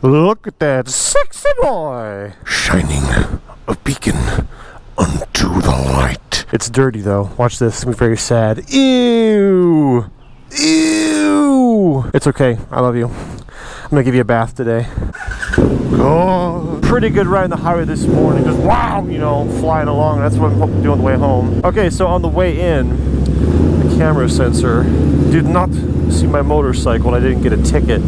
Look at that sexy boy! Shining a beacon unto the light. It's dirty though. Watch this. It's gonna be very sad. Ew! Ew! It's okay. I love you. I'm gonna give you a bath today. Oh, pretty good ride on the highway this morning. Just wow, you know, flying along. That's what I'm doing on the way home. Okay, so on the way in, the camera sensor did not see my motorcycle and I didn't get a ticket.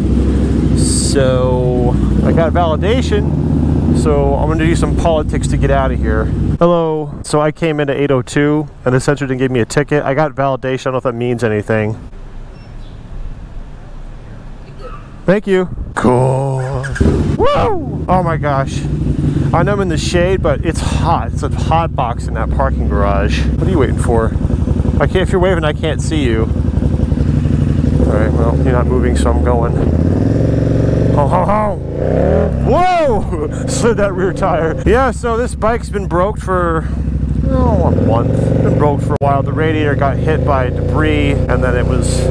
So I got validation. So I'm gonna do some politics to get out of here. Hello. So I came in at 8:02 and the sensor didn't give me a ticket. I got validation. I don't know if that means anything. Thank you. Cool. Woo! Oh my gosh. I know I'm in the shade, but it's hot. It's a hot box in that parking garage. What are you waiting for? I can't. If you're waving, I can't see you. All right. Well, you're not moving, so I'm going. Ho ho ho! Whoa! Slid that rear tire. Yeah. So this bike's been broke for a month. It's been broke for a while. The radiator got hit by debris, and then it was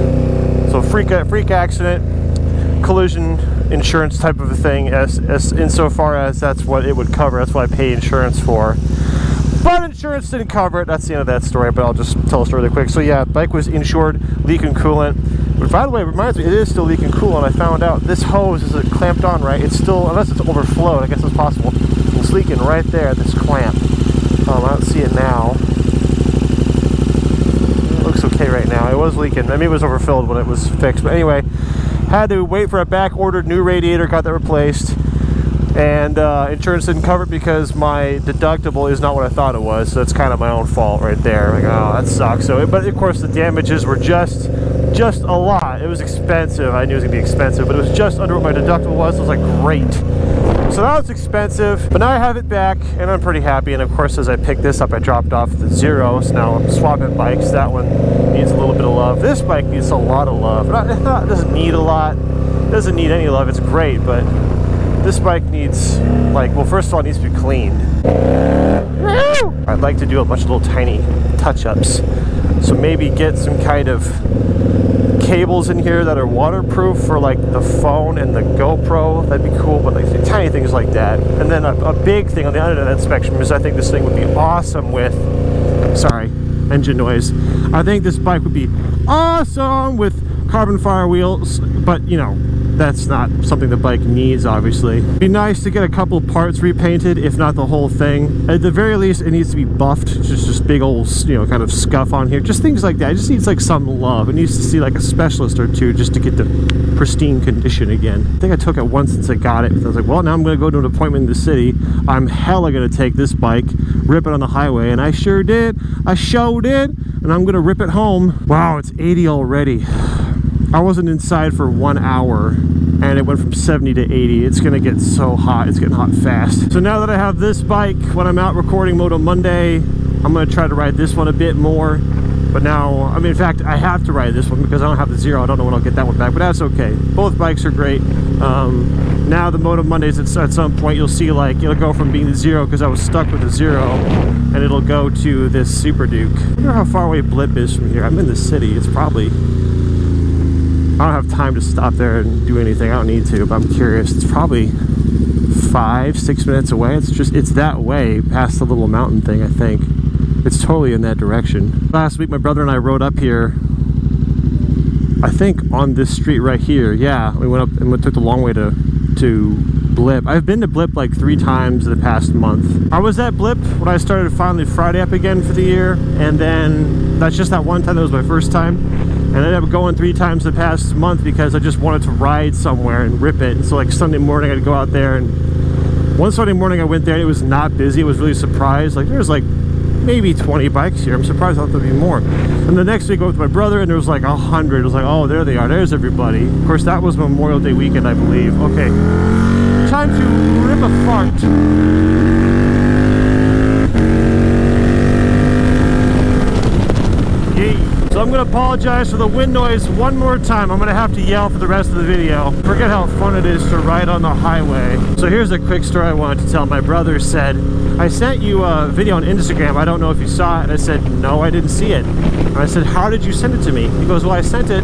so freak accident. Collision insurance type of a thing, as insofar as that's what it would cover. That's what I pay insurance for, but insurance didn't cover it. That's the end of that story, but I'll just tell a story really quick. So yeah, bike was insured, leaking coolant, but by the way, it reminds me, it is still leaking coolant. I found out this hose is clamped on, right? It's still, unless it's overflowed, I guess it's possible. It's leaking right there at this clamp. I don't see it now. It looks okay right now. It was leaking. I mean, it was overfilled when it was fixed, but anyway, had to wait for a back-ordered new radiator, got that replaced, and insurance didn't cover it because my deductible is not what I thought it was, so it's kind of my own fault right there. Like, oh, that sucks. So, but of course the damages were just a lot. It was expensive. I knew it was gonna be expensive, but it was just under what my deductible was. So I was like, great. So that was expensive, but now I have it back, and I'm pretty happy. And of course, as I picked this up, I dropped off the Zero, so now I'm swapping bikes. That one needs a little bit of love. This bike needs a lot of love. It doesn't need a lot. It doesn't need any love. It's great, but this bike needs, like, well, first of all, it needs to be cleaned. I'd like to do a bunch of little tiny touch-ups. So maybe get some kind of cables in here that are waterproof for like the phone and the GoPro. That'd be cool, but like tiny things like that. And then a big thing on the other end of that spectrum is I think this thing would be awesome with, sorry, engine noise. I think this bike would be awesome with carbon fiber wheels, but you know, that's not something the bike needs, obviously. It'd be nice to get a couple parts repainted, if not the whole thing. At the very least, it needs to be buffed. Just big old, you know, kind of scuff on here. Just things like that. It just needs like some love. It needs to see like a specialist or two just to get the pristine condition again. I think I took it once since I got it. I was like, well, now I'm going to go to an appointment in the city. I'm hella going to take this bike, rip it on the highway, and I sure did. I sure did. And I'm going to rip it home. Wow, it's 80 already. I wasn't inside for 1 hour and it went from 70 to 80. It's gonna get so hot. It's getting hot fast. So now that I have this bike, when I'm out recording Moto Monday, I'm gonna try to ride this one a bit more. But now, I mean, in fact, I have to ride this one because I don't have the Zero. I don't know when I'll get that one back, but that's okay. Both bikes are great. Now the Moto Mondays, at some point you'll see like it'll go from being the Zero, because I was stuck with the Zero, and it'll go to this Super Duke. I wonder how far away Blip is from here. I'm in the city. It's probably, I don't have time to stop there and do anything. I don't need to, but I'm curious. It's probably 5-6 minutes away. It's that way past the little mountain thing, I think. It's totally in that direction. Last week my brother and I rode up here, I think on this street right here. Yeah, we went up and we took the long way to Blip. I've been to Blip like 3 times in the past month. I was at Blip when I started finally Friday up again for the year, and then that's just that one time. That was my first time. And I ended up going 3 times the past month because I just wanted to ride somewhere and rip it. And so like Sunday morning I'd go out there, and one Sunday morning I went there and it was not busy. I was really surprised. Like there's like maybe 20 bikes here. I'm surprised I thought there'd be more. And the next week I went with my brother and there was like 100. It was like, oh, there they are. There's everybody. Of course, that was Memorial Day weekend, I believe. Okay, time to rip a fart. So I'm going to apologize for the wind noise one more time. I'm going to have to yell for the rest of the video. Forget how fun it is to ride on the highway. So here's a quick story I wanted to tell. My brother said, I sent you a video on Instagram. I don't know if you saw it. And I said, no, I didn't see it. And I said, how did you send it to me? He goes, well, I sent it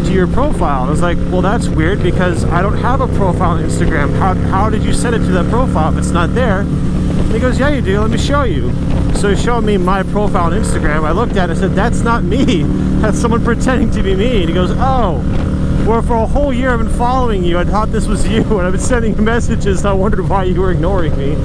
to your profile. And I was like, well, that's weird because I don't have a profile on Instagram. How did you send it to that profile if it's not there? And he goes, yeah, you do. Let me show you. So he showed me my profile on Instagram. I looked at it and said, that's not me. That's someone pretending to be me. And he goes, oh, well, for a whole year I've been following you. I thought this was you, and I've been sending you messages. And I wondered why you were ignoring me.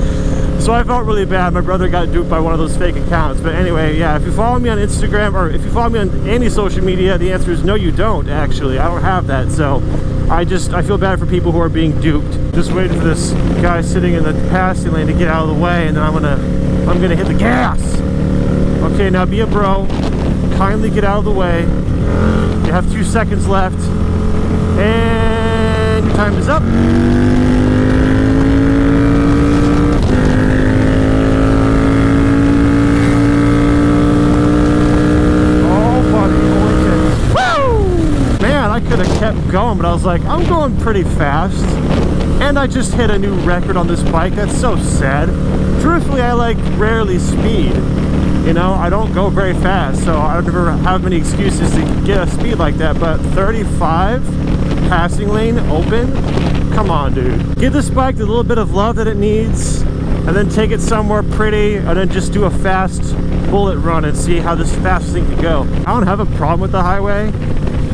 So I felt really bad. My brother got duped by one of those fake accounts. But anyway, yeah, if you follow me on Instagram, or if you follow me on any social media, the answer is no, you don't, actually. I don't have that. So I feel bad for people who are being duped. Just waiting for this guy sitting in the passing lane to get out of the way, and then I'm gonna hit the gas. Okay, now be a bro. Kindly get out of the way. You have 2 seconds left. And your time is up. Kept going, but I was like, I'm going pretty fast, and I just hit a new record on this bike. That's so sad. Truthfully, I like rarely speed, you know. I don't go very fast, so I don't ever have many excuses to get a speed like that. But 35 passing lane open, come on, dude. Give this bike the little bit of love that it needs, and then take it somewhere pretty, and then just do a fast bullet run and see how this fast thing can go. I don't have a problem with the highway.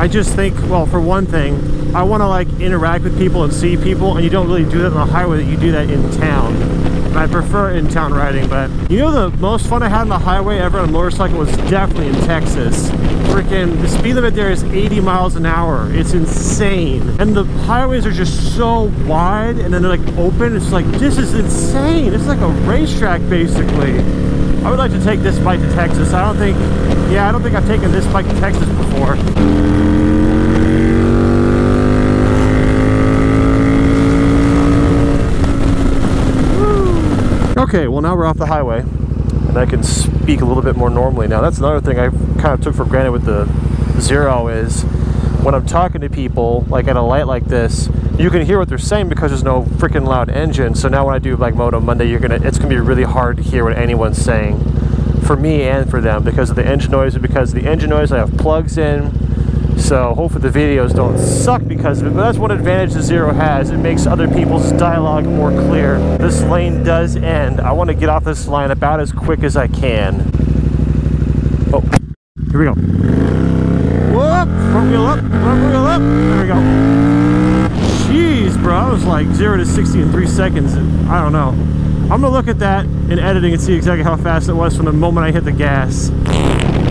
I just think, well, for one thing, I want to like interact with people and see people, and you don't really do that on the highway. That you do that in town. And I prefer in-town riding, but you know the most fun I had on the highway ever on a motorcycle was definitely in Texas. Freaking, the speed limit there is 80 miles an hour. It's insane. And the highways are just so wide, and then they're like open. It's like, this is insane. It's like a racetrack, basically. I would like to take this bike to Texas. I don't think I've taken this bike to Texas before. Okay, well now we're off the highway, and I can speak a little bit more normally now. That's another thing I kind of took for granted with the Zero is when I'm talking to people, like at a light like this, you can hear what they're saying because there's no freaking loud engine. So now when I do like Moto Monday, it's gonna be really hard to hear what anyone's saying, for me and for them, because of the engine noise. And because of the engine noise, I have plugs in, so hopefully the videos don't suck because of it. But that's one advantage the Zero has. It makes other people's dialogue more clear. This lane does end. I want to get off this line about as quick as I can. Oh, here we go. Whoop! Front wheel up, front wheel up. There we go. Jeez, bro, I was like 0 to 60 in 3 seconds. I don't know. I'm gonna look at that in editing and see exactly how fast it was from the moment I hit the gas.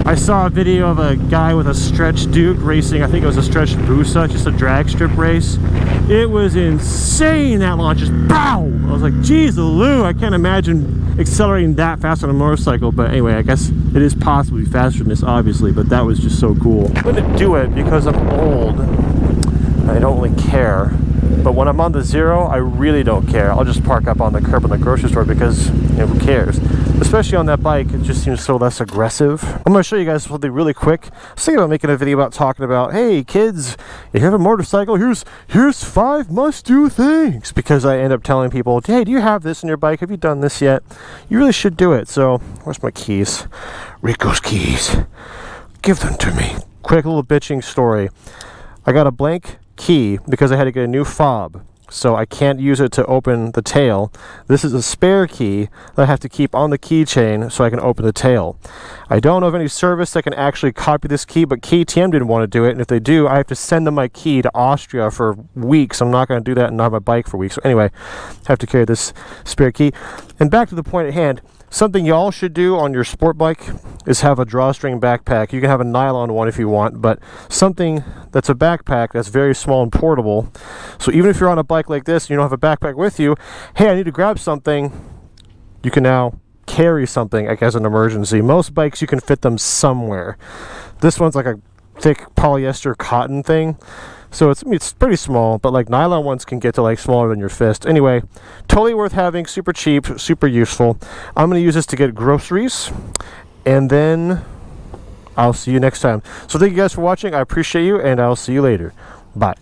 I saw a video of a guy with a Stretch Duke racing, I think it was a Stretch Busa, just a drag strip race. It was insane, that launch, just bow! I was like, geez, Lou, I can't imagine accelerating that fast on a motorcycle. But anyway, I guess it is possibly faster than this, obviously, but that was just so cool. I'm gonna do it because I'm old, and I don't really care. But when I'm on the Zero, I really don't care. I'll just park up on the curb in the grocery store because, you know, who cares? Especially on that bike, it just seems so less aggressive. I'm going to show you guys something really quick. I was thinking about making a video about talking about, hey kids, if you have a motorcycle, here's 5 must-do things. Because I end up telling people, hey, do you have this on your bike? Have you done this yet? You really should do it. So, where's my keys? Rico's keys. Give them to me. Quick little bitching story. I got a blank key because I had to get a new fob, so I can't use it to open the tail. This is a spare key that I have to keep on the keychain so I can open the tail. I don't know of any service that can actually copy this key, but KTM didn't want to do it, and if they do, I have to send them my key to Austria for weeks. I'm not going to do that and not have my bike for weeks. So anyway, I have to carry this spare key. And back to the point at hand. Something y'all should do on your sport bike is have a drawstring backpack. You can have a nylon one if you want, but something that's a backpack that's very small and portable. So even if you're on a bike like this and you don't have a backpack with you, hey, I need to grab something, you can now carry something like as an emergency. Most bikes you can fit them somewhere. This one's like a thick polyester cotton thing. So it's pretty small, but like nylon ones can get to like smaller than your fist. Anyway, totally worth having, super cheap, super useful. I'm going to use this to get groceries, and then I'll see you next time. So thank you guys for watching. I appreciate you, and I'll see you later. Bye.